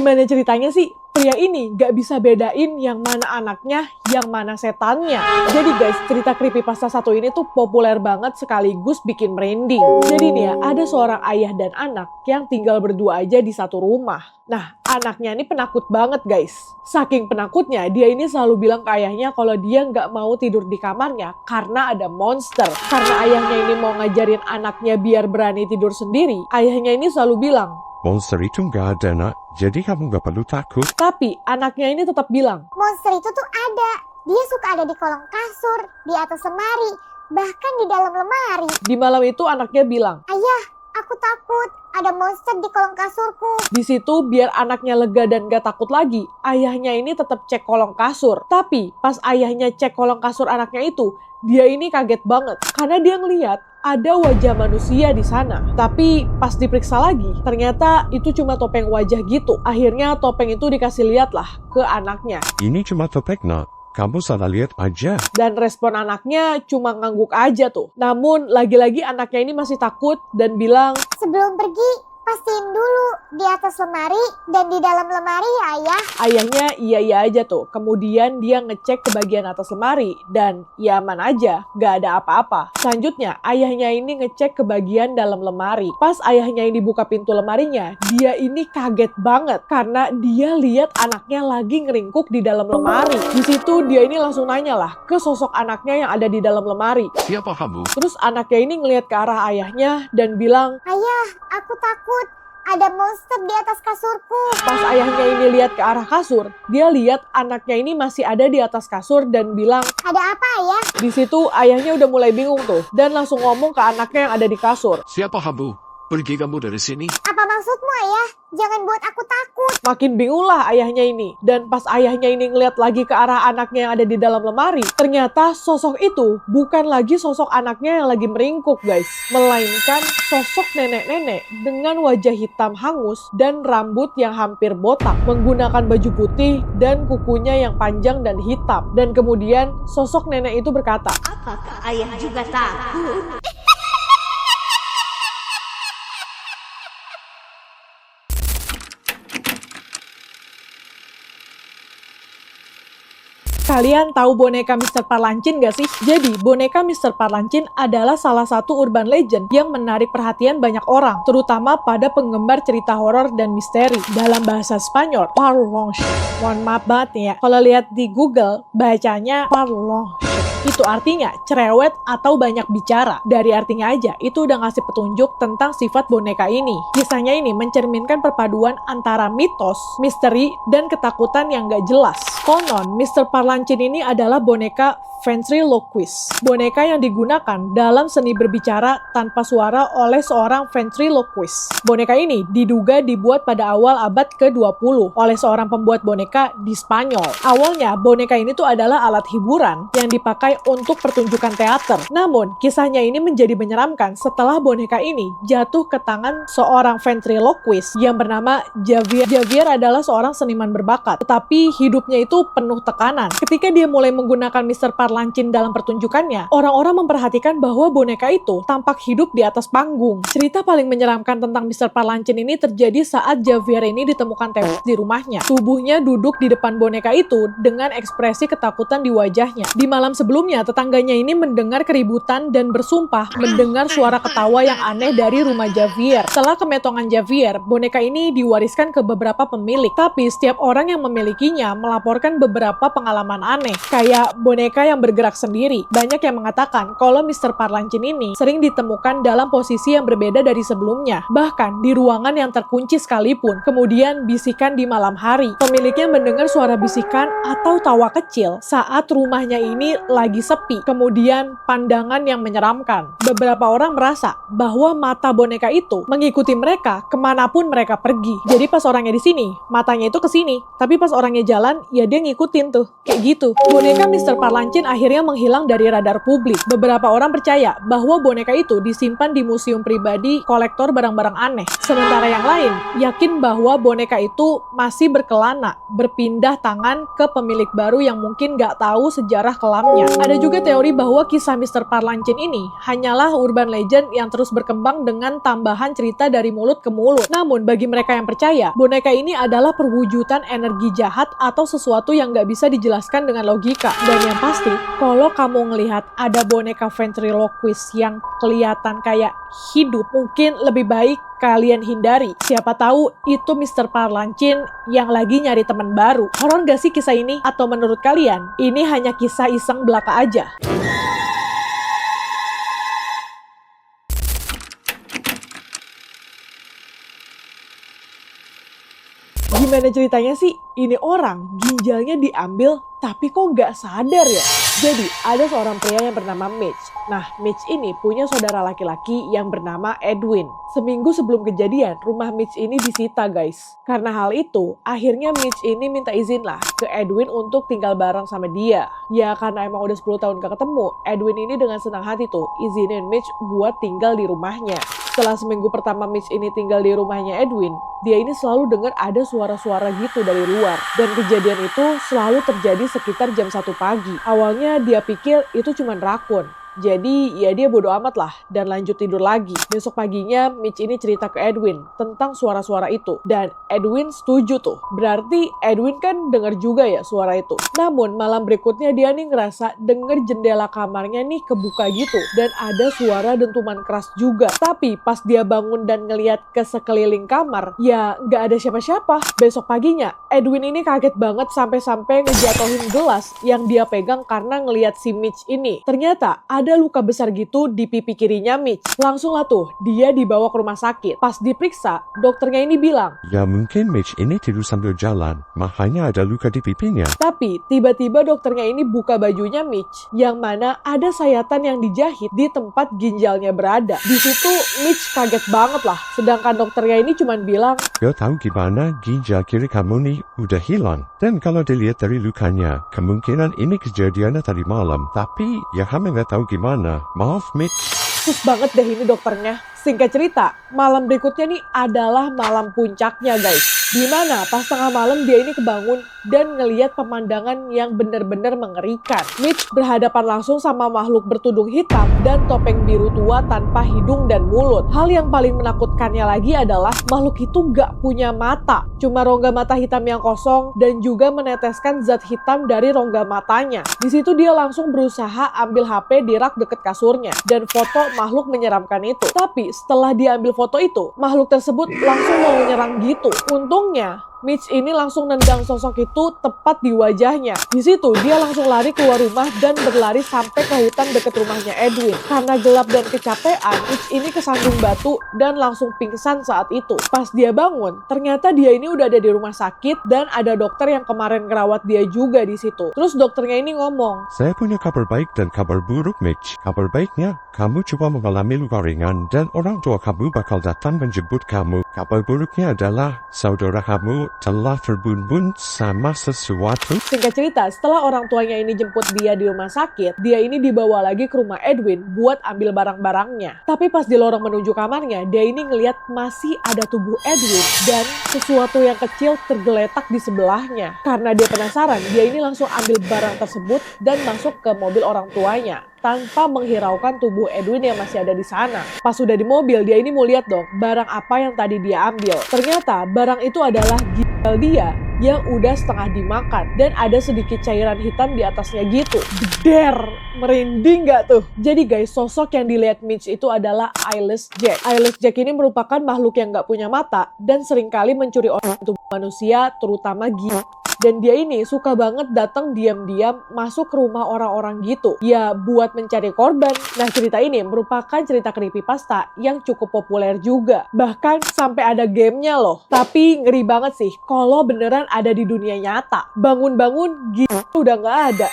Gimana ceritanya sih? Pria ini gak bisa bedain yang mana anaknya, yang mana setannya. Jadi guys, cerita creepypasta satu ini tuh populer banget sekaligus bikin merinding. Jadi nih ya, ada seorang ayah dan anak yang tinggal berdua aja di satu rumah. Nah, anaknya ini penakut banget guys. Saking penakutnya, dia ini selalu bilang ke ayahnya kalau dia nggak mau tidur di kamarnya karena ada monster. Karena ayahnya ini mau ngajarin anaknya biar berani tidur sendiri, ayahnya ini selalu bilang, monster itu nggak ada, nak. Jadi kamu nggak perlu takut. tapi anaknya ini tetap bilang, Monster itu tuh ada. Dia suka ada di kolong kasur, di atas lemari, bahkan di dalam lemari. di malam itu anaknya bilang, Ayah, aku takut. Ada monster di kolong kasurku. di situ biar anaknya lega dan gak takut lagi, ayahnya ini tetap cek kolong kasur. Tapi pas ayahnya cek kolong kasur anaknya itu, dia ini kaget banget karena dia ngeliat ada wajah manusia di sana. Tapi pas diperiksa lagi, ternyata itu cuma topeng wajah gitu. Akhirnya topeng itu dikasih lihat lah ke anaknya. Ini cuma topeng, nak. Kamu salah lihat aja. Dan respon anaknya cuma ngangguk aja tuh. Namun lagi-lagi anaknya ini masih takut dan bilang, Sebelum pergi, pastiin dulu di atas lemari dan di dalam lemari ya ayah. ayahnya iya aja tuh. Kemudian dia ngecek ke bagian atas lemari dan ya aman aja, gak ada apa-apa. Selanjutnya ayahnya ini ngecek ke bagian dalam lemari. Pas ayahnya ini buka pintu lemarinya, dia ini kaget banget karena dia lihat anaknya lagi ngeringkuk di dalam lemari. Di situ dia ini langsung nanya lah ke sosok anaknya yang ada di dalam lemari. Siapa kamu? Terus anaknya ini ngelihat ke arah ayahnya dan bilang, Ayah, aku takut. Ada monster di atas kasurku. pas ayahnya ini lihat ke arah kasur, dia lihat anaknya ini masih ada di atas kasur dan bilang, Ada apa ayah? di situ ayahnya udah mulai bingung tuh dan langsung ngomong ke anaknya yang ada di kasur. Siapa kamu? Pergi kamu dari sini. Apa maksudmu ayah? Jangan buat aku takut. Makin bingung lah ayahnya ini. Dan pas ayahnya ini ngeliat lagi ke arah anaknya yang ada di dalam lemari, ternyata sosok itu bukan lagi sosok anaknya yang lagi meringkuk guys, melainkan sosok nenek-nenek dengan wajah hitam hangus dan rambut yang hampir botak, menggunakan baju putih dan kukunya yang panjang dan hitam. Dan kemudian sosok nenek itu berkata, Apakah ayah juga takut? kalian tahu boneka Mr. Parlancin gak sih? Jadi, boneka Mr. Parlancin adalah salah satu urban legend yang menarik perhatian banyak orang, terutama pada penggemar cerita horor dan misteri. Dalam bahasa Spanyol, parlonche. Mohon maaf banget nih ya, kalau lihat di Google, bacanya parlonche. Itu artinya cerewet atau banyak bicara. Dari artinya aja, itu udah ngasih petunjuk tentang sifat boneka ini. Kisahnya ini mencerminkan perpaduan antara mitos, misteri, dan ketakutan yang gak jelas. Konon, Mr. Parlancin ini adalah boneka ventriloquist. Boneka yang digunakan dalam seni berbicara tanpa suara oleh seorang ventriloquist. Boneka ini diduga dibuat pada awal abad ke-20 oleh seorang pembuat boneka di Spanyol. Awalnya, boneka ini tuh adalah alat hiburan yang dipakai untuk pertunjukan teater. Namun, kisahnya ini menjadi menyeramkan setelah boneka ini jatuh ke tangan seorang ventriloquist yang bernama Javier. Javier adalah seorang seniman berbakat, tetapi hidupnya itu penuh tekanan. Ketika dia mulai menggunakan Mr. Parlancin dalam pertunjukannya, orang-orang memperhatikan bahwa boneka itu tampak hidup di atas panggung. Cerita paling menyeramkan tentang Mr. Parlancin ini terjadi saat Javier ini ditemukan tewas di rumahnya. Tubuhnya duduk di depan boneka itu dengan ekspresi ketakutan di wajahnya. Di malam sebelumnya, tetangganya ini mendengar keributan dan bersumpah mendengar suara ketawa yang aneh dari rumah Javier. Setelah kemetongan Javier, boneka ini diwariskan ke beberapa pemilik. Tapi setiap orang yang memilikinya melaporkan beberapa pengalaman aneh, kayak boneka yang bergerak sendiri. Banyak yang mengatakan kalau Mr. Parlancin ini sering ditemukan dalam posisi yang berbeda dari sebelumnya, bahkan di ruangan yang terkunci sekalipun. Kemudian bisikan di malam hari. Pemiliknya mendengar suara bisikan atau tawa kecil saat rumahnya ini lagi sepi. Kemudian pandangan yang menyeramkan. Beberapa orang merasa bahwa mata boneka itu mengikuti mereka kemanapun mereka pergi. Jadi pas orangnya di sini, matanya itu ke sini. Tapi pas orangnya jalan, ya dia ngikutin tuh. Kayak gitu. Boneka Mr. Parlancin dan akhirnya menghilang dari radar publik. Beberapa orang percaya bahwa boneka itu disimpan di museum pribadi kolektor barang-barang aneh. Sementara yang lain yakin bahwa boneka itu masih berkelana, berpindah tangan ke pemilik baru yang mungkin nggak tahu sejarah kelamnya. Ada juga teori bahwa kisah Mr. Parlancin ini hanyalah urban legend yang terus berkembang dengan tambahan cerita dari mulut ke mulut. Namun bagi mereka yang percaya, boneka ini adalah perwujudan energi jahat atau sesuatu yang nggak bisa dijelaskan dengan logika. Dan yang pasti, kalau kamu ngelihat ada boneka ventriloquist yang kelihatan kayak hidup, mungkin lebih baik kalian hindari. Siapa tahu itu Mr. Parlancin yang lagi nyari teman baru. Horor gak sih kisah ini? Atau menurut kalian, ini hanya kisah iseng belaka aja? Gimana ceritanya sih? Ini orang ginjalnya diambil tapi kok nggak sadar ya? Jadi ada seorang pria yang bernama Mitch. Nah, Mitch ini punya saudara laki-laki yang bernama Edwin. Seminggu sebelum kejadian, rumah Mitch ini disita guys. Karena hal itu, akhirnya Mitch ini minta izin lah ke Edwin untuk tinggal bareng sama dia. Ya karena emang udah 10 tahun gak ketemu, Edwin ini dengan senang hati tuh izinin Mitch buat tinggal di rumahnya. Setelah seminggu pertama Mitch ini tinggal di rumahnya Edwin, dia ini selalu dengar ada suara-suara gitu dari luar. Dan kejadian itu selalu terjadi sekitar jam 1 pagi. Awalnya dia pikir itu cuma rakun. Jadi ya dia bodo amat lah dan lanjut tidur lagi. Besok paginya Mitch ini cerita ke Edwin tentang suara-suara itu. Dan Edwin setuju tuh. Berarti Edwin kan denger juga ya suara itu. Namun malam berikutnya dia nih ngerasa denger jendela kamarnya nih kebuka gitu. Dan ada suara dentuman keras juga. Tapi pas dia bangun dan ngeliat ke sekeliling kamar, ya nggak ada siapa-siapa. Besok paginya Edwin ini kaget banget sampai-sampai ngejatohin gelas yang dia pegang karena ngeliat si Mitch ini. Ternyata ada luka besar gitu di pipi kirinya Mitch. Langsung lah tuh, dia dibawa ke rumah sakit. Pas diperiksa, dokternya ini bilang, Ya mungkin Mitch ini tidur sambil jalan, makanya ada luka di pipinya. tapi tiba-tiba dokternya ini buka bajunya Mitch, yang mana ada sayatan yang dijahit di tempat ginjalnya berada. Di situ Mitch kaget banget lah. Sedangkan dokternya ini cuma bilang, Gak tahu gimana ginjal kiri kamu nih udah hilang. Dan kalau dilihat dari lukanya, kemungkinan ini kejadiannya tadi malam. Tapi ya kami gak tahu gimana. Maaf Mitch. sus banget deh ini dokternya. Singkat cerita, malam berikutnya nih adalah malam puncaknya guys. Dimana pas tengah malam dia ini kebangun dan ngeliat pemandangan yang bener-bener mengerikan. Mitch berhadapan langsung sama makhluk bertudung hitam dan topeng biru tua tanpa hidung dan mulut. Hal yang paling menakutkannya lagi adalah makhluk itu gak punya mata. Cuma rongga mata hitam yang kosong dan juga meneteskan zat hitam dari rongga matanya. Di situ dia langsung berusaha ambil HP di rak deket kasurnya dan foto makhluk menyeramkan itu. Tapi setelah dia ambil foto itu, makhluk tersebut langsung mau menyerang gitu. Untungnya Mitch ini langsung nendang sosok itu tepat di wajahnya. Di situ dia langsung lari keluar rumah dan berlari sampai ke hutan deket rumahnya Edwin. Karena gelap dan kecapean, Mitch ini kesandung batu dan langsung pingsan saat itu. Pas dia bangun, ternyata dia ini udah ada di rumah sakit dan ada dokter yang kemarin ngerawat dia juga di situ. Terus dokternya ini ngomong, Saya punya kabar baik dan kabar buruk Mitch. Kabar baiknya, kamu cuma mengalami luka ringan dan orang tua kamu bakal datang menjemput kamu. Kabar buruknya adalah saudara kamu telah terbunuh sama sesuatu. Singkat cerita, setelah orang tuanya ini jemput dia di rumah sakit, dia ini dibawa lagi ke rumah Edwin buat ambil barang-barangnya. Tapi pas di lorong menuju kamarnya, dia ini ngeliat masih ada tubuh Edwin dan sesuatu yang kecil tergeletak di sebelahnya. Karena dia penasaran, dia ini langsung ambil barang tersebut dan masuk ke mobil orang tuanya tanpa menghiraukan tubuh Edwin yang masih ada di sana. Pas sudah di mobil, dia ini mau lihat dong barang apa yang tadi dia ambil. Ternyata barang itu adalah ginjal dia yang udah setengah dimakan dan ada sedikit cairan hitam di atasnya gitu. Geder, merinding gak tuh? Jadi guys, sosok yang dilihat Mitch itu adalah Eyeless Jack. Eyeless Jack ini merupakan makhluk yang gak punya mata dan seringkali mencuri organ tubuh manusia, terutama ginjal. Dan dia ini suka banget datang diam-diam masuk ke rumah orang-orang gitu. Ya buat mencari korban. Nah cerita ini merupakan cerita creepypasta yang cukup populer juga. Bahkan sampai ada gamenya loh. Tapi ngeri banget sih kalau beneran ada di dunia nyata. Bangun-bangun gitu udah nggak ada.